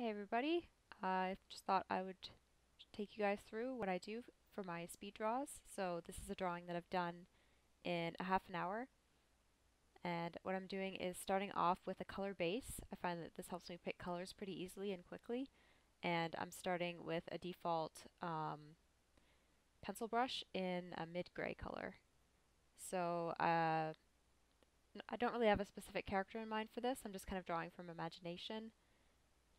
Hey everybody, I just thought I would take you guys through what I do for my speed draws. So this is a drawing that I've done in a half an hour, and what I'm doing is starting off with a color base. I find that this helps me pick colors pretty easily and quickly, and I'm starting with a default pencil brush in a mid-gray color. So I don't really have a specific character in mind for this. I'm just kind of drawing from imagination.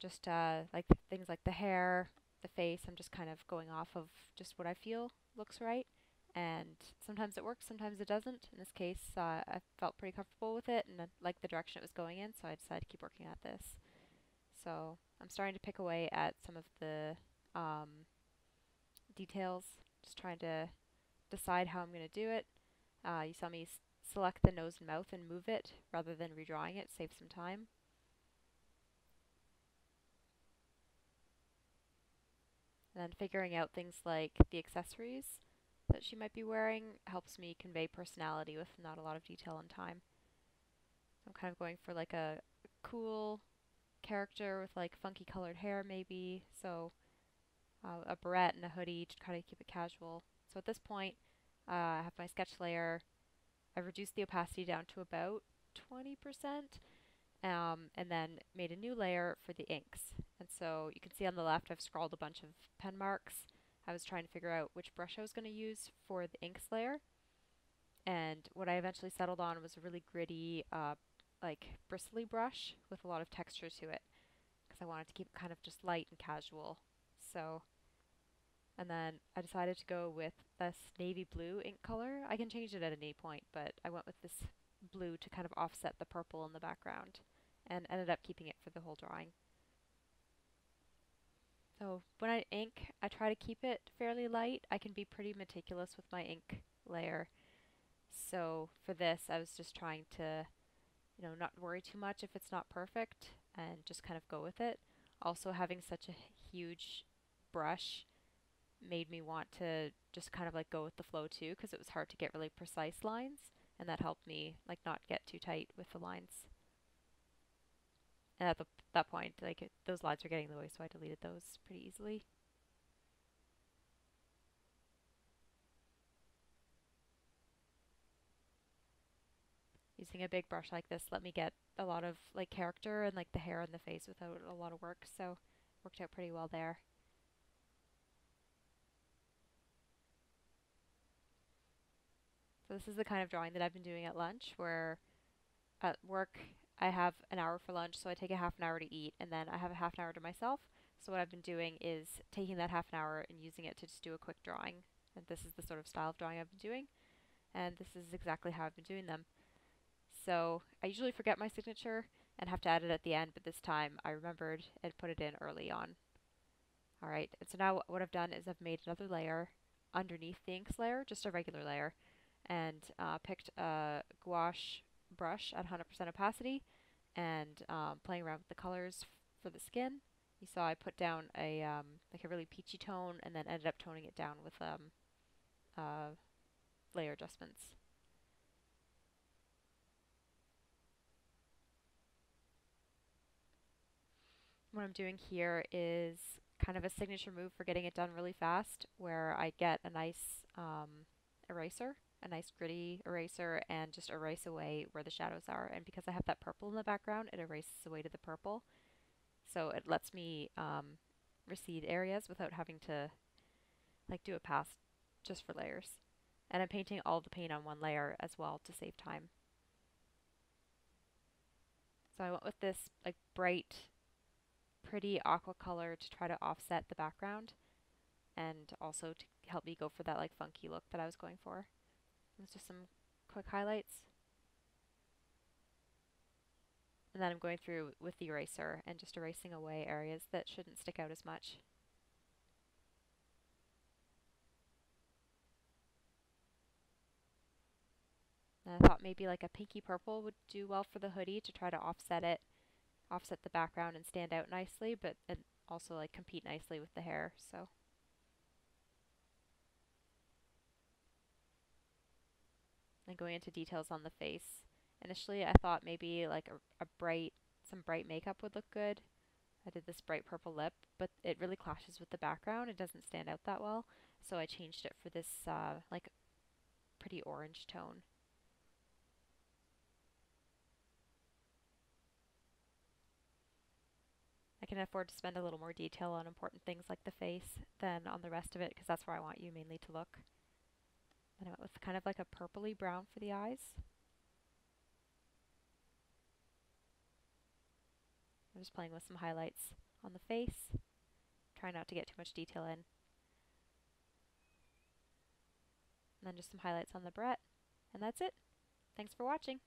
Just like things like the hair, the face, I'm just kind of going off of just what I feel looks right. And sometimes it works, sometimes it doesn't. In this case, I felt pretty comfortable with it and I liked the direction it was going in, so I decided to keep working at this. So I'm starting to pick away at some of the details, just trying to decide how I'm going to do it. You saw me select the nose and mouth and move it rather than redrawing it, save some time. And then figuring out things like the accessories that she might be wearing helps me convey personality with not a lot of detail and time. I'm kind of going for like a cool character with like funky colored hair maybe, so a beret and a hoodie to try to keep it casual. So at this point, I have my sketch layer. I've reduced the opacity down to about 20%, and then made a new layer for the inks. And so you can see on the left I've scrawled a bunch of pen marks. I was trying to figure out which brush I was going to use for the inks layer. And what I eventually settled on was a really gritty, like bristly brush with a lot of texture to it because I wanted to keep it kind of just light and casual. So, and then I decided to go with this navy blue ink color. I can change it at any point, but I went with this blue to kind of offset the purple in the background and ended up keeping it for the whole drawing. So when I ink, I try to keep it fairly light. I can be pretty meticulous with my ink layer. So for this, I was just trying to, not worry too much if it's not perfect and just kind of go with it. Also, having such a huge brush made me want to just kind of like go with the flow too, because it was hard to get really precise lines, and that helped me like not get too tight with the lines. And at that point, like those lines were getting in the way, so I deleted those pretty easily. Using a big brush like this let me get a lot of like character and like the hair and the face without a lot of work, so worked out pretty well there. So this is the kind of drawing that I've been doing at lunch, where at work I have an hour for lunch, so I take a half an hour to eat, and then I have a half an hour to myself. So what I've been doing is taking that half an hour and using it to just do a quick drawing. And this is the sort of style of drawing I've been doing, and this is exactly how I've been doing them. So I usually forget my signature and have to add it at the end, but this time I remembered and put it in early on. Alright, and so now what I've done is I've made another layer underneath the inks layer, just a regular layer, and picked a gouache brush at 100% opacity and playing around with the colors for the skin. You saw I put down a like a really peachy tone and then ended up toning it down with uh, layer adjustments. What I'm doing here is kind of a signature move for getting it done really fast, where I get a nice eraser, a nice gritty eraser, and just erase away where the shadows are. And because I have that purple in the background, it erases away to the purple. So it lets me recede areas without having to like do a pass just for layers. And I'm painting all the paint on one layer as well to save time. So I went with this like bright, pretty aqua color to try to offset the background and also to help me go for that like funky look that I was going for. It's just some quick highlights. And then I'm going through with the eraser and just erasing away areas that shouldn't stick out as much. And I thought maybe like a pinky purple would do well for the hoodie to try to offset it, offset the background and stand out nicely, but and also like compete nicely with the hair. So and going into details on the face. Initially I thought maybe like some bright makeup would look good, I did this bright purple lip, but it really clashes with the background. It doesn't stand out that well. So I changed it for this like pretty orange tone. I can afford to spend a little more detail on important things like the face than on the rest of it because that's where I want you mainly to look. And I went with kind of like a purpley brown for the eyes. I'm just playing with some highlights on the face. Try not to get too much detail in. And then just some highlights on the barrette. And that's it. Thanks for watching.